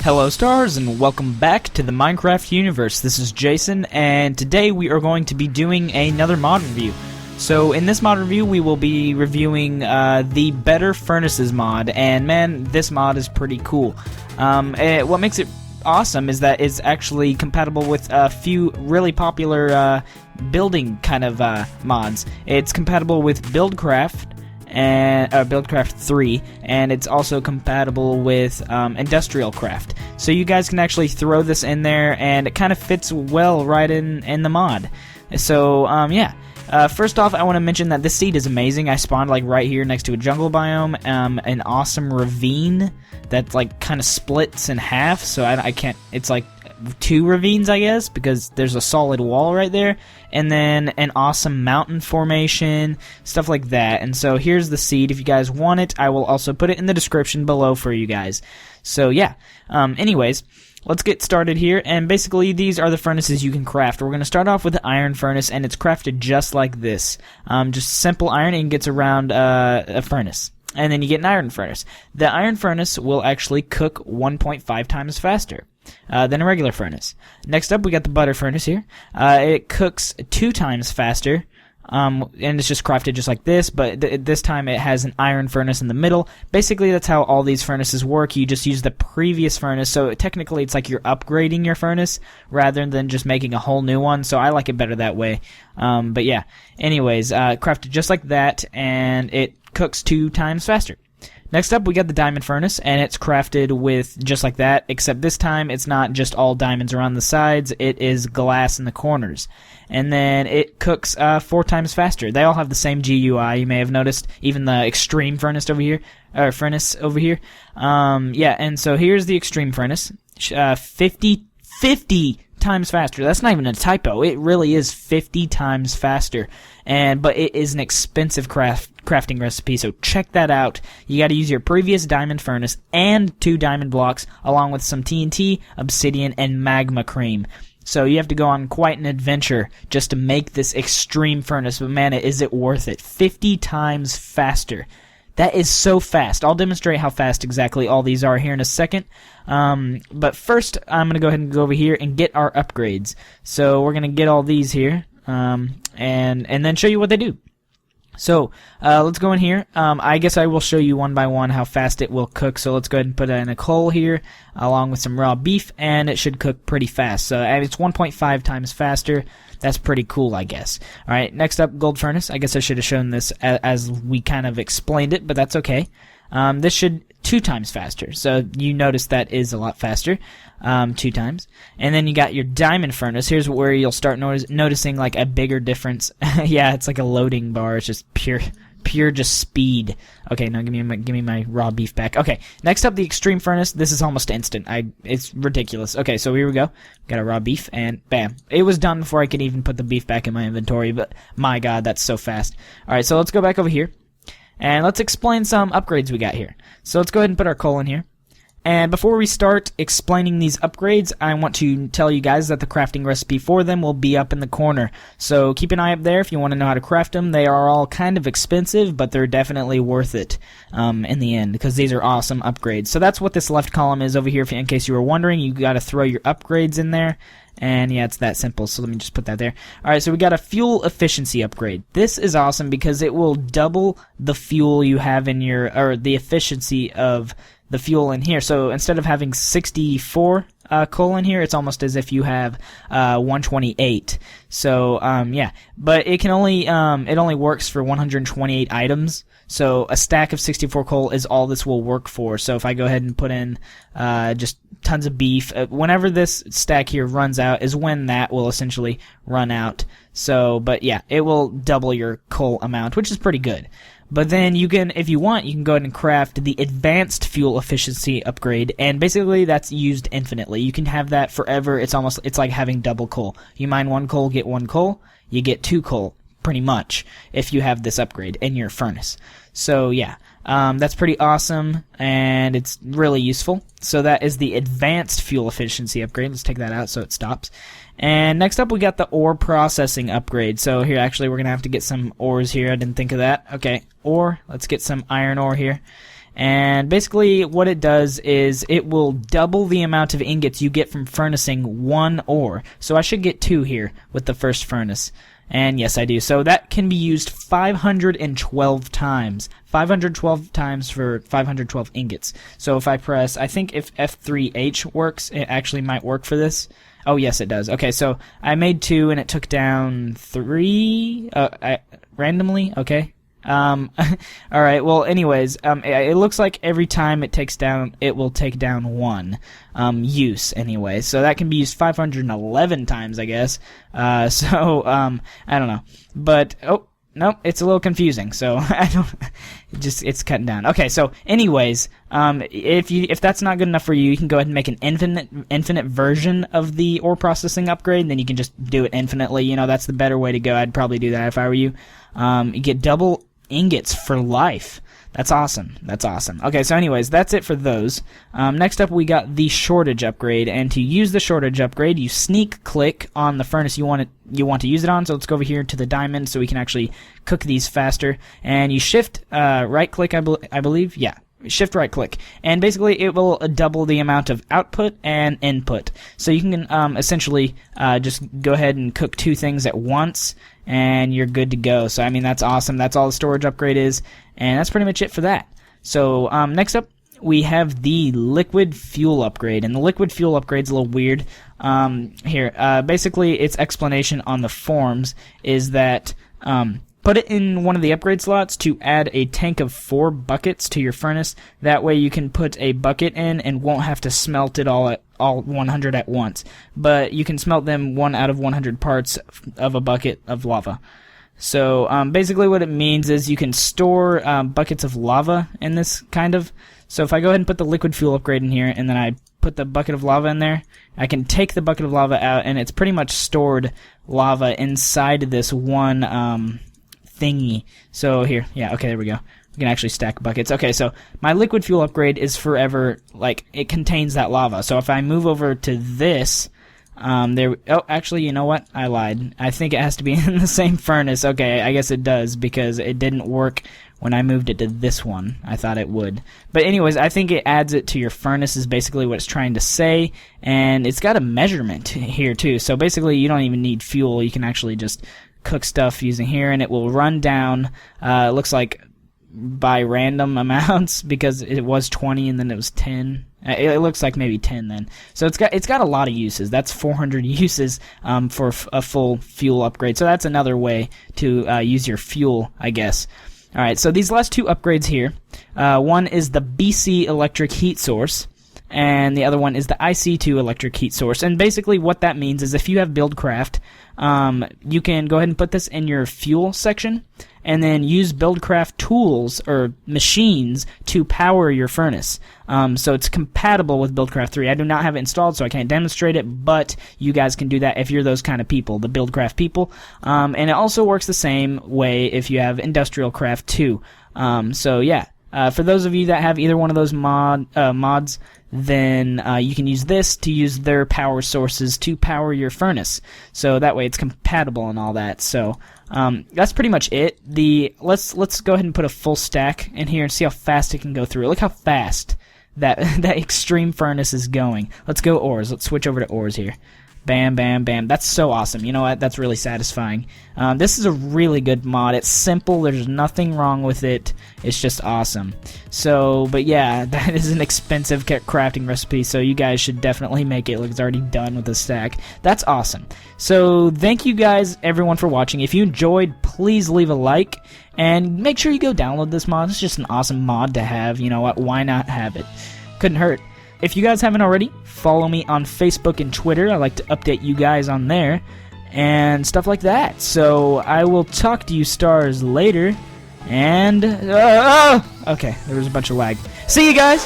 Hello stars and welcome back to the Minecraft universe. This is Jason and today we are going to be doing another mod review. So in this mod review we will be reviewing the Better Furnaces mod, and man, this mod is pretty cool. What makes it awesome is that it's actually compatible with a few really popular building kind of mods. It's compatible with Buildcraft and Buildcraft 3, and it's also compatible with Industrial Craft. So you guys can actually throw this in there, and it kind of fits well right in the mod. So yeah. First off, I want to mention that this seed is amazing. I spawned like right here next to a jungle biome, an awesome ravine that like kind of splits in half. So I can't. It's like two ravines, I guess, because there's a solid wall right there, and then an awesome mountain formation, stuff like that. And so here's the seed. If you guys want it, I will also put it in the description below for you guys. So yeah. Anyways, let's get started here, and basically these are the furnaces you can craft. We're going to start off with the iron furnace, and it's crafted just like this. Just simple iron, and gets around a furnace. And then you get an iron furnace. The iron furnace will actually cook 1.5 times faster than a regular furnace. Next up, we got the butter furnace here. It cooks 2 times faster. And it's just crafted just like this, but this time it has an iron furnace in the middle. Basically, that's how all these furnaces work. You just use the previous furnace, so technically it's like you're upgrading your furnace rather than just making a whole new one, so I like it better that way. But yeah, anyways, crafted just like that, and it cooks 2 times faster. Next up, we got the diamond furnace, and it's crafted with just like that, except this time it's not just all diamonds around the sides, it is glass in the corners. And then it cooks 4 times faster. They all have the same GUI, you may have noticed, even the extreme furnace over here, yeah, and so here's the extreme furnace, 50 times faster. That's not even a typo. It really is 50 times faster. But it is an expensive crafting recipe, so check that out. You got to use your previous diamond furnace and 2 diamond blocks, along with some TNT, obsidian, and magma cream. So you have to go on quite an adventure just to make this extreme furnace, but man, is it worth it. 50 times faster. That is so fast. I'll demonstrate how fast exactly all these are here in a second. But first, I'm going to go ahead and go over here and get our upgrades. So we're going to get all these here, and then show you what they do. So let's go in here. I guess I will show you one by one how fast it will cook. So let's go ahead and put in a coal here along with some raw beef, and it should cook pretty fast. So it's 1.5 times faster. That's pretty cool, I guess. Alright, next up, gold furnace. I guess I should have shown this as we kind of explained it, but that's okay. This should 2 times faster. So you notice that is a lot faster. 2 times. And then you got your diamond furnace. Here's where you'll start noticing like a bigger difference. Yeah, it's like a loading bar. It's just pure just speed. Okay, now give me my raw beef back. Okay, next up, the extreme furnace. This is almost instant. It's ridiculous. Okay, so here we go. Got a raw beef, and bam. It was done before I could even put the beef back in my inventory, but my god, that's so fast. Alright, so let's go back over here, and let's explain some upgrades we got here. So let's go ahead and put our coal in here. And before we start explaining these upgrades, I want to tell you guys that the crafting recipe for them will be up in the corner. So keep an eye up there if you want to know how to craft them. They are all kind of expensive, but they're definitely worth it in the end, because these are awesome upgrades. So that's what this left column is over here. In case you were wondering, you got to throw your upgrades in there. And yeah, it's that simple, so let me just put that there. Alright, so we got a fuel efficiency upgrade. This is awesome because it will double the fuel you have in your, or the efficiency of the fuel in here. So instead of having 64 coal in here, it's almost as if you have 128. So yeah, but it can only it only works for 128 items. So a stack of 64 coal is all this will work for. So if I go ahead and put in just tons of beef, whenever this stack here runs out is when that will essentially run out. So, but yeah, it will double your coal amount, which is pretty good. But then you can, if you want, you can go ahead and craft the advanced fuel efficiency upgrade, and basically that's used infinitely. You can have that forever. It's like having double coal. You mine 1 coal, get 1 coal, you get 2 coal, pretty much, if you have this upgrade in your furnace. So yeah, that's pretty awesome, and it's really useful. So that is the advanced fuel efficiency upgrade. Let's take that out so it stops. And next up, we got the ore processing upgrade. So here, actually, we're going to have to get some ores here. I didn't think of that. Okay, ore. Let's get some iron ore here. And basically what it does is it will double the amount of ingots you get from furnacing one ore. So I should get 2 here with the first furnace. And yes, I do. So that can be used 512 times. 512 times for 512 ingots. So if I press, I think if F3H works, it actually might work for this. Oh, yes, it does. Okay, so I made 2 and it took down 3 randomly. Okay. Alright, well, anyways, it looks like every time it takes down, it will take down 1, use, anyway. So that can be used 511 times, I guess. I don't know. But, oh, nope, it's a little confusing, so I don't, it's cutting down. Okay, so, anyways, if that's not good enough for you, you can go ahead and make an infinite version of the ore processing upgrade, and then you can just do it infinitely. You know, that's the better way to go. I'd probably do that if I were you. You get double ingots for life. That's awesome. That's awesome. Okay, so anyways, that's it for those. Next up, we got the shortage upgrade, and to use the shortage upgrade, you sneak click on the furnace you want to use it on. So let's go over here to the diamond so we can actually cook these faster. And you shift right click, I believe. Yeah. Shift right click, and basically it will double the amount of output and input. So you can essentially just go ahead and cook 2 things at once, and you're good to go. So I mean, that's awesome. That's all the storage upgrade is, and that's pretty much it for that. So next up, we have the liquid fuel upgrade, and the liquid fuel upgrade's a little weird. Basically, its explanation on the forums is that put it in one of the upgrade slots to add a tank of 4 buckets to your furnace. That way you can put a bucket in and won't have to smelt it all 100 at once. But you can smelt them 1 out of 100 parts of a bucket of lava. So basically what it means is you can store buckets of lava in this kind of. So if I go ahead and put the liquid fuel upgrade in here and then I put the bucket of lava in there, I can take the bucket of lava out and it's pretty much stored lava inside this one thingy. So here, yeah, okay, there we go. We can actually stack buckets. Okay, so my liquid fuel upgrade is forever, like, it contains that lava. So if I move over to this, oh, actually, you know what? I lied. I think it has to be in the same furnace. Okay, I guess it does, because it didn't work when I moved it to this one. I thought it would. But anyways, I think it adds it to your furnace is basically what it's trying to say, and it's got a measurement here, too. So basically, you don't even need fuel. You can actually just cook stuff using here, and it will run down, it looks like by random amounts, because it was 20 and then it was 10. It looks like maybe 10 then. So it's got a lot of uses. That's 400 uses for a full fuel upgrade. So that's another way to use your fuel, I guess. Alright, so these last 2 upgrades here, one is the BC electric heat source, and the other one is the IC2 electric heat source. And basically what that means is if you have Buildcraft, you can go ahead and put this in your fuel section, and then use Buildcraft tools or machines to power your furnace. So it's compatible with Buildcraft 3. I do not have it installed, so I can't demonstrate it, but you guys can do that if you're those kind of people, the Buildcraft people. And it also works the same way if you have Industrial Craft 2. So yeah, for those of you that have either one of those mods, then you can use this to use their power sources to power your furnace. So that way it's compatible and all that. So that's pretty much it. Let's go ahead and put a full stack in here and see how fast it can go through. Look how fast that extreme furnace is going. Let's go ores. Let's switch over to ores here. Bam, bam, bam. That's so awesome. You know what? That's really satisfying. This is a really good mod. It's simple. There's nothing wrong with it. It's just awesome. So, but yeah, that is an expensive crafting recipe, so you guys should definitely make it. Look, it's already done with the stack. That's awesome. So, thank you guys, everyone, for watching. If you enjoyed, please leave a like, and make sure you go download this mod. It's just an awesome mod to have. You know what? Why not have it? Couldn't hurt. If you guys haven't already, follow me on Facebook and Twitter. I like to update you guys on there and stuff like that. So I will talk to you stars later. And okay, there was a bunch of lag. See you guys.